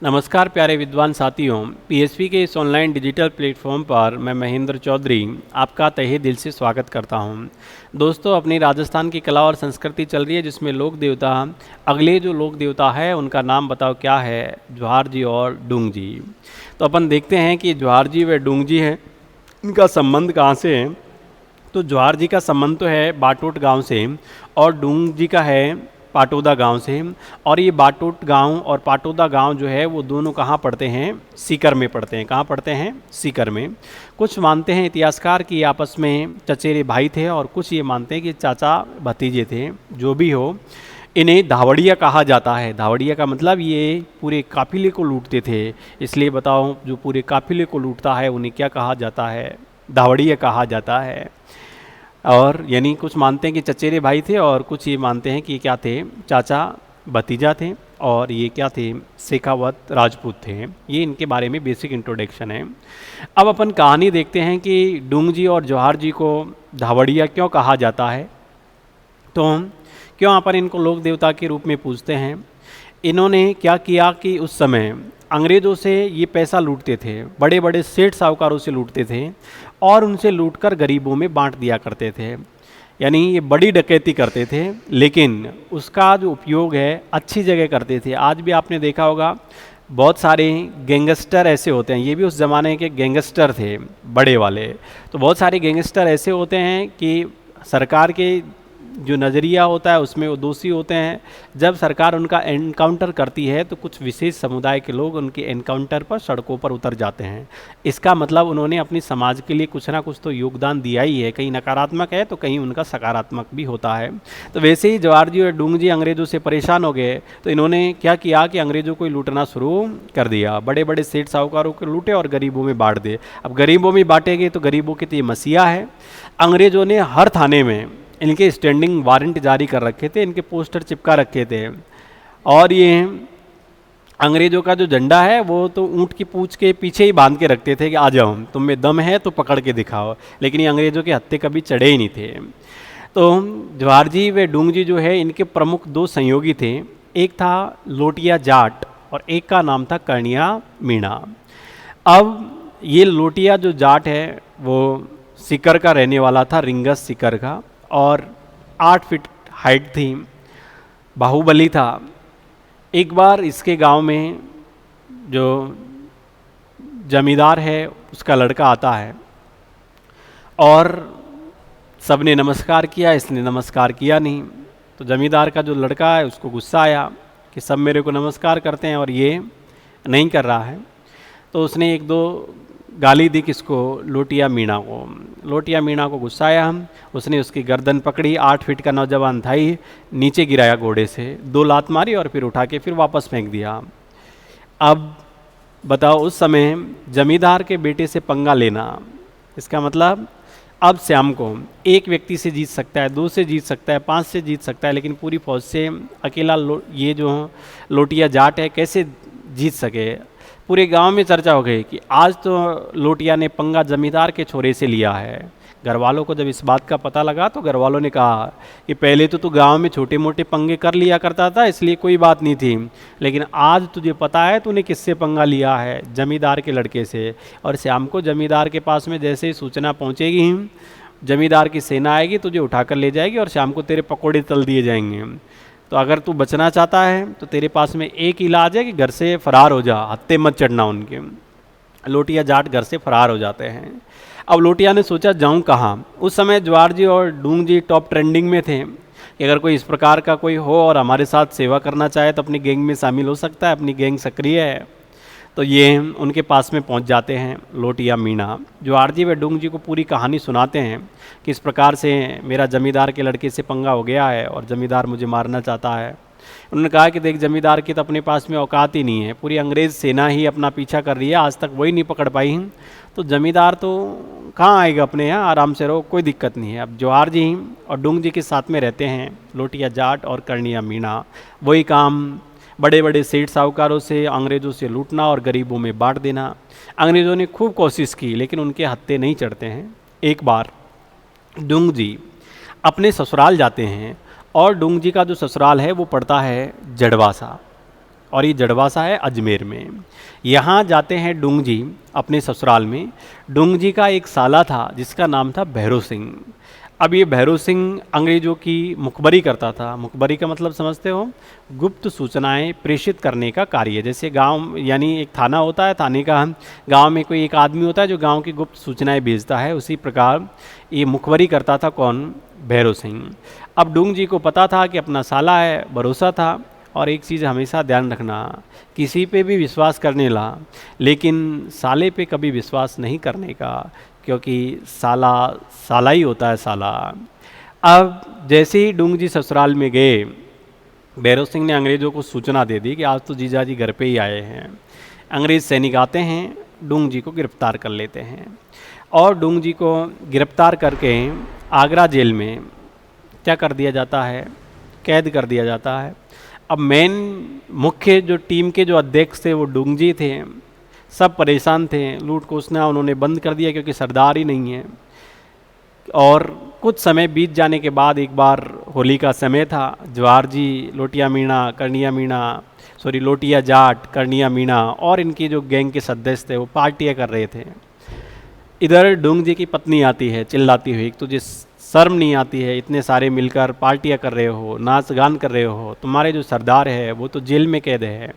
नमस्कार प्यारे विद्वान साथियों, पीएसपी के इस ऑनलाइन डिजिटल प्लेटफॉर्म पर मैं महेंद्र चौधरी आपका तहे दिल से स्वागत करता हूं। दोस्तों, अपनी राजस्थान की कला और संस्कृति चल रही है जिसमें लोक देवता, अगले जो लोक देवता है उनका नाम बताओ क्या है? ज्वार जी और डूंग जी। तो अपन देखते हैं कि ज्वार जी व डूंग जी हैं, इनका संबंध कहाँ से है। तो ज्वार जी का संबंध तो है बाटोट गांव से और डूंग जी का है पाटोदा गांव से। और ये बाटोट गांव और पाटोदा गांव जो है वो दोनों कहाँ पड़ते हैं? सीकर में पड़ते हैं। कहाँ पड़ते हैं? सीकर में। कुछ मानते हैं इतिहासकार कि आपस में चचेरे भाई थे और कुछ ये मानते हैं कि चाचा भतीजे थे। जो भी हो, इन्हें धावड़िया कहा जाता है। धावड़िया का मतलब ये पूरे काफिले को लूटते थे, इसलिए बताओ जो पूरे काफिले को लूटता है उन्हें क्या कहा जाता है? धावड़िया कहा जाता है। और यानी कुछ मानते हैं कि चचेरे भाई थे और कुछ ये मानते हैं कि क्या थे? चाचा भतीजा थे। और ये क्या थे? शेखावत राजपूत थे। ये इनके बारे में बेसिक इंट्रोडक्शन है। अब अपन कहानी देखते हैं कि डूंग जी और जौहर जी को धावड़िया क्यों कहा जाता है। तो क्यों अपन इनको लोक देवता के रूप में पूजते हैं? इन्होंने क्या किया कि उस समय अंग्रेज़ों से ये पैसा लूटते थे, बड़े बड़े सेठ साहूकारों से लूटते थे और उनसे लूटकर गरीबों में बांट दिया करते थे। यानी ये बड़ी डकैती करते थे, लेकिन उसका जो उपयोग है अच्छी जगह करते थे। आज भी आपने देखा होगा बहुत सारे गैंगस्टर ऐसे होते हैं, ये भी उस ज़माने के गैंगस्टर थे बड़े वाले। तो बहुत सारे गैंगस्टर ऐसे होते हैं कि सरकार के जो नज़रिया होता है उसमें वो दोषी होते हैं। जब सरकार उनका एनकाउंटर करती है तो कुछ विशेष समुदाय के लोग उनके एनकाउंटर पर सड़कों पर उतर जाते हैं। इसका मतलब उन्होंने अपनी समाज के लिए कुछ ना कुछ तो योगदान दिया ही है। कहीं नकारात्मक है तो कहीं उनका सकारात्मक भी होता है। तो वैसे ही जवाहर जी और डूंग जी अंग्रेज़ों से परेशान हो गए तो इन्होंने क्या किया कि अंग्रेज़ों को लूटना शुरू कर दिया। बड़े बड़े सेठ साहूकारों को लूटे और गरीबों में बांट दे। अब गरीबों में बांटेंगे तो गरीबों के तो ये मसीहा है। अंग्रेज़ों ने हर थाने में इनके स्टैंडिंग वारंट जारी कर रखे थे, इनके पोस्टर चिपका रखे थे। और ये अंग्रेज़ों का जो झंडा है वो तो ऊँट की पूंछ के पीछे ही बांध के रखते थे कि आ जाओ, तुम में दम है तो पकड़ के दिखाओ। लेकिन ये अंग्रेज़ों के हत्थे कभी चढ़े ही नहीं थे। तो जवाहर जी व डूंग जी जो है इनके प्रमुख दो सहयोगी थे। एक था लोटिया जाट और एक का नाम था कर्णिया मीणा। अब ये लोटिया जो जाट है वो सीकर का रहने वाला था, रिंगस सीकर का, और 8 फीट हाइट थी, बाहुबली था। एक बार इसके गांव में जो जमींदार है उसका लड़का आता है और सबने नमस्कार किया, इसने नमस्कार किया नहीं। तो जमींदार का जो लड़का है उसको गुस्सा आया कि सब मेरे को नमस्कार करते हैं और ये नहीं कर रहा है। तो उसने एक दो गाली दी किसको? लोटिया मीणा को। लोटिया मीणा को गुस्सा आया, उसने उसकी गर्दन पकड़ी, 8 फीट का नौजवान था ही, नीचे गिराया घोड़े से, 2 लात मारी और फिर उठा के फिर वापस फेंक दिया। अब बताओ, उस समय जमींदार के बेटे से पंगा लेना, इसका मतलब अब श्याम को एक व्यक्ति से जीत सकता है, 2 से जीत सकता है, 5 से जीत सकता है, लेकिन पूरी फौज से अकेला ये जो लोटिया जाट है कैसे जीत सके। पूरे गांव में चर्चा हो गई कि आज तो लोटिया ने पंगा जमींदार के छोरे से लिया है। घर वालों को जब इस बात का पता लगा तो घर वालों ने कहा कि पहले तो तू गांव में छोटे मोटे पंगे कर लिया करता था, इसलिए कोई बात नहीं थी, लेकिन आज तुझे पता है तूने किससे पंगा लिया है? जमींदार के लड़के से। और श्याम को जमींदार के पास में जैसे ही सूचना पहुंचेगी, जमींदार की सेना आएगी, तुझे उठाकर ले जाएगी और श्याम को तेरे पकौड़े तल दिए जाएंगे। तो अगर तू बचना चाहता है तो तेरे पास में एक इलाज है कि घर से फरार हो जा, हत्ते मत चढ़ना उनके। लोटिया जाट घर से फरार हो जाते हैं। अब लोटिया ने सोचा जाऊं कहाँ। उस समय जवाहर जी और डूंग जी टॉप ट्रेंडिंग में थे कि अगर कोई इस प्रकार का कोई हो और हमारे साथ सेवा करना चाहे तो अपनी गैंग में शामिल हो सकता है, अपनी गैंग सक्रिय है। तो ये उनके पास में पहुंच जाते हैं लोटिया मीणा। जवाहर जी व डूंग जी को पूरी कहानी सुनाते हैं कि इस प्रकार से मेरा जमींदार के लड़के से पंगा हो गया है और जमींदार मुझे मारना चाहता है। उन्होंने कहा कि देख, जमींदार की तो अपने पास में औकात ही नहीं है, पूरी अंग्रेज़ सेना ही अपना पीछा कर रही है, आज तक वही नहीं पकड़ पाई। तो जमींदार तो कहाँ आएगा अपने यहाँ, आराम से रहो, कोई दिक्कत नहीं है। अब जवाहर जी और डूंग जी के साथ में रहते हैं लोटिया जाट और कर्णिया मीणा। वही काम, बड़े बड़े सेठ साहूकारों से, अंग्रेज़ों से लूटना और गरीबों में बांट देना। अंग्रेज़ों ने खूब कोशिश की लेकिन उनके हत्थे नहीं चढ़ते हैं। एक बार डूंग जी अपने ससुराल जाते हैं और डूंग जी का जो ससुराल है वो पड़ता है जड़वासा। और ये जड़वासा है अजमेर में। यहाँ जाते हैं डूंग जी अपने ससुराल में। डूंग जी का एक साला था जिसका नाम था भैरव सिंह। अब ये भैरव सिंह अंग्रेज़ों की मुखबरी करता था। मुखबरी का मतलब समझते हो, गुप्त सूचनाएं प्रेषित करने का कार्य। जैसे गांव यानी एक थाना होता है, थाने का गांव में कोई एक आदमी होता है जो गांव की गुप्त सूचनाएं भेजता है, उसी प्रकार ये मुखबरी करता था कौन, भैरव सिंह। अब डूंग जी को पता था कि अपना साला है, भरोसा था। और एक चीज़ हमेशा ध्यान रखना, किसी पे भी विश्वास करने ला, लेकिन साले पे कभी विश्वास नहीं करने का, क्योंकि साला साला ही होता है साला। अब जैसे ही डूंग जी ससुराल में गए, भैरव सिंह ने अंग्रेज़ों को सूचना दे दी कि आज तो जीजा जी घर पे ही आए हैं। अंग्रेज़ सैनिक आते हैं, डूंग जी को गिरफ्तार कर लेते हैं और डूंग जी को गिरफ्तार करके आगरा जेल में क्या कर दिया जाता है, कैद कर दिया जाता है। अब मेन मुख्य जो टीम के जो अध्यक्ष थे वो डूंग जी थे। सब परेशान थे, लूट कोसना उन्होंने बंद कर दिया क्योंकि सरदार ही नहीं है। और कुछ समय बीत जाने के बाद एक बार होली का समय था, जवाहर जी, लोटिया मीणा, कर्णिया मीणा, लोटिया जाट, कर्णिया मीणा और इनकी जो गैंग के सदस्य थे वो पार्टियाँ कर रहे थे। इधर डूंग जी की पत्नी आती है चिल्लाती हुई, तुझे शर्म नहीं आती है, इतने सारे मिलकर पार्टियाँ कर रहे हो, नाच गान कर रहे हो, तुम्हारे जो सरदार है वो तो जेल में कैद है।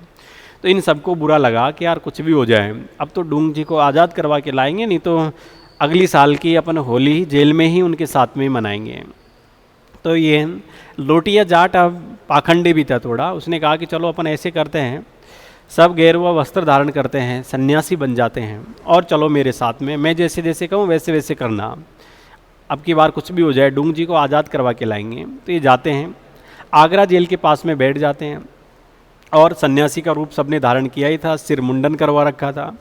तो इन सबको बुरा लगा कि यार कुछ भी हो जाए, अब तो डूंग जी को आज़ाद करवा के लाएंगे, नहीं तो अगली साल की अपन होली जेल में ही उनके साथ में मनाएंगे। तो ये लोटिया जाट अब पाखंडी भी था थोड़ा, उसने कहा कि चलो अपन ऐसे करते हैं, सब गेरुआ वस्त्र धारण करते हैं, सन्यासी बन जाते हैं और चलो मेरे साथ में, मैं जैसे जैसे कहूँ वैसे वैसे करना, अब की बार कुछ भी हो जाए डूंग जी को आज़ाद करवा के लाएंगे। तो ये जाते हैं, आगरा जेल के पास में बैठ जाते हैं और सन्यासी का रूप सबने धारण किया ही था, सिर मुंडन करवा रखा था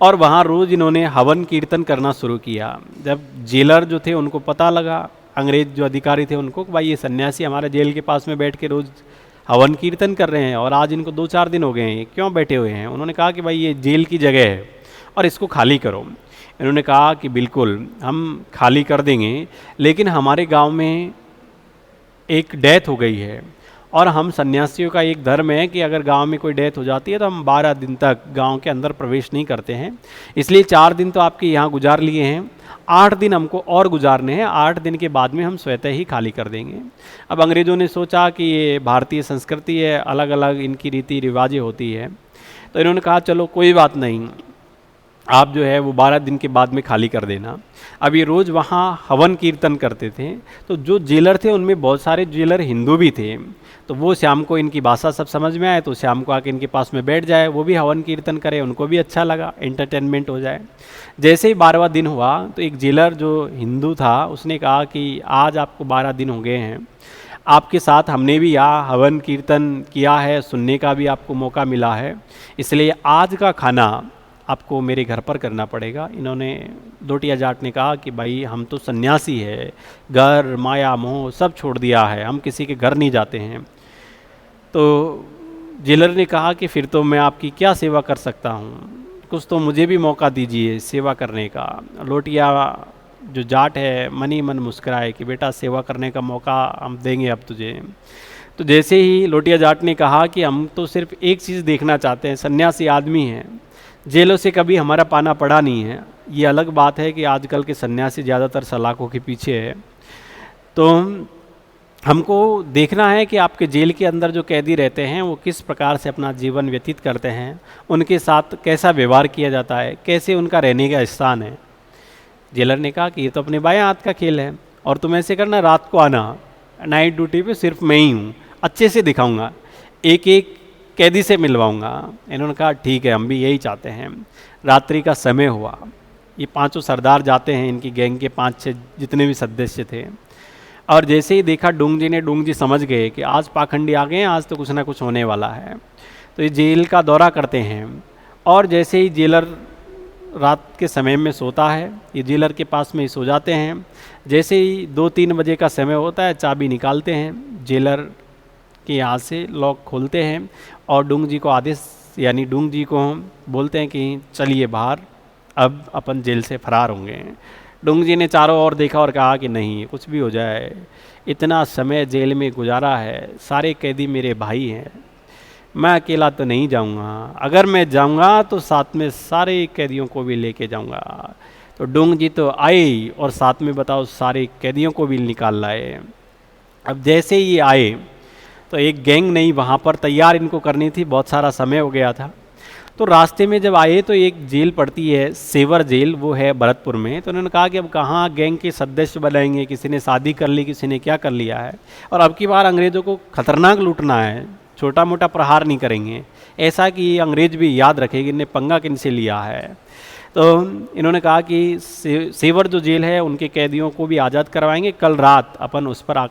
और वहाँ रोज़ इन्होंने हवन कीर्तन करना शुरू किया। जब जेलर जो थे उनको पता लगा, अंग्रेज जो अधिकारी थे उनको, कि भाई ये सन्यासी हमारे जेल के पास में बैठ के रोज़ हवन कीर्तन कर रहे हैं और आज इनको 2-4 दिन हो गए हैं, क्यों बैठे हुए हैं। उन्होंने कहा कि भाई ये जेल की जगह है और इसको खाली करो। इन्होंने कहा कि बिल्कुल हम खाली कर देंगे, लेकिन हमारे गांव में एक डेथ हो गई है और हम सन्यासियों का एक धर्म है कि अगर गांव में कोई डेथ हो जाती है तो हम 12 दिन तक गांव के अंदर प्रवेश नहीं करते हैं, इसलिए 4 दिन तो आपके यहाँ गुजार लिए हैं, 8 दिन हमको और गुजारने हैं, 8 दिन के बाद में हम स्वतः ही खाली कर देंगे। अब अंग्रेज़ों ने सोचा कि ये भारतीय संस्कृति है, अलग अलग इनकी रीति रिवाजें होती है, तो इन्होंने कहा चलो कोई बात नहीं, आप जो है वो 12 दिन के बाद में खाली कर देना। अब ये रोज़ वहाँ हवन कीर्तन करते थे, तो जो जेलर थे उनमें बहुत सारे जेलर हिंदू भी थे, तो वो शाम को इनकी भाषा सब समझ में आए तो शाम को आके इनके पास में बैठ जाए, वो भी हवन कीर्तन करे, उनको भी अच्छा लगा, एंटरटेनमेंट हो जाए। जैसे ही 12वां दिन हुआ तो एक जेलर जो हिंदू था उसने कहा कि आज आपको 12 दिन हो गए हैं, आपके साथ हमने भी यहाँ हवन कीर्तन किया है, सुनने का भी आपको मौका मिला है, इसलिए आज का खाना आपको मेरे घर पर करना पड़ेगा। इन्होंने लोटिया जाट ने कहा कि भाई हम तो सन्यासी है, घर माया मोह सब छोड़ दिया है, हम किसी के घर नहीं जाते हैं। तो जेलर ने कहा कि फिर तो मैं आपकी क्या सेवा कर सकता हूँ, कुछ तो मुझे भी मौका दीजिए सेवा करने का। लोटिया जो जाट है मनी मन मुस्कुराए कि बेटा सेवा करने का मौका हम देंगे अब तुझे। तो जैसे ही लोटिया जाट ने कहा कि हम तो सिर्फ एक चीज़ देखना चाहते हैं, सन्यासी आदमी हैं, जेलों से कभी हमारा पाना पड़ा नहीं है, ये अलग बात है कि आजकल के सन्यासी ज़्यादातर सलाखों के पीछे है, तो हमको देखना है कि आपके जेल के अंदर जो कैदी रहते हैं वो किस प्रकार से अपना जीवन व्यतीत करते हैं, उनके साथ कैसा व्यवहार किया जाता है, कैसे उनका रहने का स्थान है। जेलर ने कहा कि ये तो अपने बाएं हाथ का खेल है और तुम ऐसे करना, रात को आना, नाइट ड्यूटी पे सिर्फ मैं ही हूँ, अच्छे से दिखाऊंगा, एक एक कैदी से मिलवाऊंगा। इन्होंने कहा ठीक है, हम भी यही चाहते हैं। रात्रि का समय हुआ, ये 5 सरदार जाते हैं, इनकी गैंग के 5-6 जितने भी सदस्य थे, और जैसे ही देखा डूंग जी समझ गए कि आज पाखंडी आ गए हैं, आज तो कुछ ना कुछ होने वाला है। तो ये जेल का दौरा करते हैं और जैसे ही जेलर रात के समय में सोता है, ये जेलर के पास में ही सो जाते हैं। जैसे ही 2-3 बजे का समय होता है, चाबी निकालते हैं, जेलर के यहाँ से लॉक खोलते हैं और डूंग जी को आदेश यानी डूंग जी को बोलते हैं कि चलिए बाहर, अब अपन जेल से फरार होंगे। डूंग जी ने चारों ओर देखा और कहा कि नहीं, कुछ भी हो जाए, इतना समय जेल में गुजारा है, सारे कैदी मेरे भाई हैं, मैं अकेला तो नहीं जाऊंगा, अगर मैं जाऊंगा तो साथ में सारे कैदियों को भी लेके जाऊंगा। तो डोंग जी तो आए और साथ में बताओ सारे कैदियों को भी निकाल लाए। अब जैसे ही आए तो एक गैंग नहीं वहाँ पर तैयार इनको करनी थी, बहुत सारा समय हो गया था। तो रास्ते में जब आए तो एक जेल पड़ती है सेवर जेल, वो है भरतपुर में। तो उन्होंने कहा कि अब कहाँ गैंग के सदस्य बनाएंगे, किसी ने शादी कर ली, किसी ने क्या कर लिया है, और अब की बार अंग्रेज़ों को खतरनाक लूटना है, छोटा मोटा प्रहार नहीं करेंगे, ऐसा कि अंग्रेज भी याद रखेगी इन्हें पंगा किनसे लिया है। तो इन्होंने कहा कि सेवर जो जेल है उनके कैदियों को भी आज़ाद करवाएंगे, कल रात अपन उस पर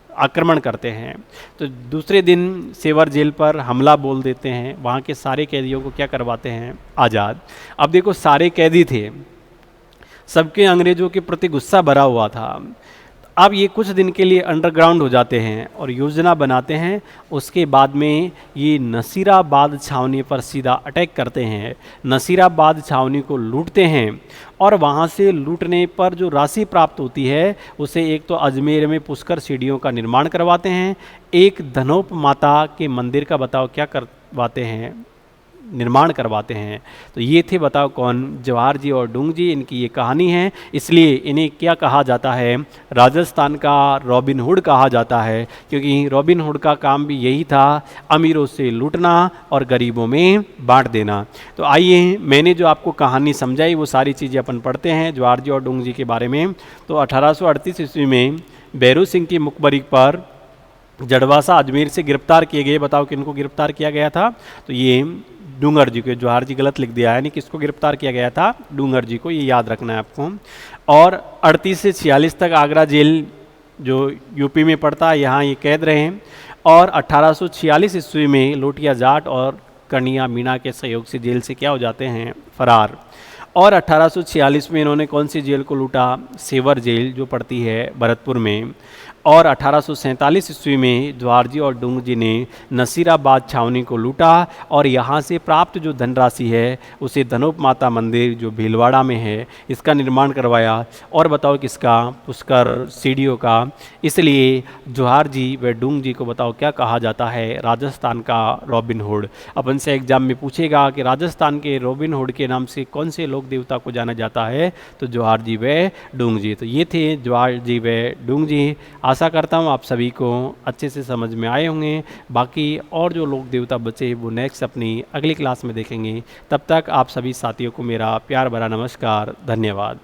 आक्रमण करते हैं। तो दूसरे दिन सेवर जेल पर हमला बोल देते हैं, वहाँ के सारे कैदियों को क्या करवाते हैं, आज़ाद। अब देखो सारे कैदी थे, सबके अंग्रेज़ों के प्रति गुस्सा भरा हुआ था। अब ये कुछ दिन के लिए अंडरग्राउंड हो जाते हैं और योजना बनाते हैं, उसके बाद में ये नसीराबाद छावनी पर सीधा अटैक करते हैं, नसीराबाद छावनी को लूटते हैं, और वहाँ से लूटने पर जो राशि प्राप्त होती है उसे एक तो अजमेर में पुष्कर सीढ़ियों का निर्माण करवाते हैं, एक धनोप माता के मंदिर का बताओ क्या करवाते हैं, निर्माण करवाते हैं। तो ये थे बताओ कौन, जवाहर जी और डूंग जी, इनकी ये कहानी है। इसलिए इन्हें क्या कहा जाता है, राजस्थान का रॉबिन हुड कहा जाता है, क्योंकि रॉबिन हुड का काम भी यही था, अमीरों से लूटना और गरीबों में बांट देना। तो आइए मैंने जो आपको कहानी समझाई वो सारी चीज़ें अपन पढ़ते हैं जवाहर जी और डूंग जी के बारे में। तो 1838 ईस्वी में भैरू सिंह की मुखबरी पर जड़वासा अजमेर से गिरफ्तार किए गए। बताओ किनको गिरफ्तार किया गया था, तो ये डूंगर जी को, जवाहर जी गलत लिख दिया है, यानी किसको गिरफ्तार किया गया था, डूंगर जी को, ये याद रखना है आपको। और 38 से 46 तक आगरा जेल जो यूपी में पड़ता है यहाँ ये कैद रहे हैं, और 1846 ईस्वी में लोटिया जाट और कनिया मीणा के सहयोग से जेल से क्या हो जाते हैं, फरार। और 1846 में इन्होंने कौन सी जेल को लूटा, सेवर जेल जो पड़ती है भरतपुर में। और 1847 ईस्वी में जवाहर जी और डूंग जी ने नसीराबाद छावनी को लूटा और यहाँ से प्राप्त जो धनराशि है उसे धनोप माता मंदिर जो भीलवाड़ा में है इसका निर्माण करवाया। और बताओ किसका, पुष्कर सीढ़ियों का। इसलिए जवाहर जी व डूंग जी को बताओ क्या कहा जाता है, राजस्थान का रॉबिन हुड। अपन से एग्जाम में पूछेगा कि राजस्थान के रॉबिन हुड के नाम से कौन से लोक देवता को जाना जाता है, तो जवाहर जी व डूंग जी। तो ये थे जवाहर जी व डूंग जी। आशा करता हूँ आप सभी को अच्छे से समझ में आए होंगे। बाकी और जो लोक देवता बचे वो नेक्स्ट अपनी अगली क्लास में देखेंगे। तब तक आप सभी साथियों को मेरा प्यार भरा नमस्कार, धन्यवाद।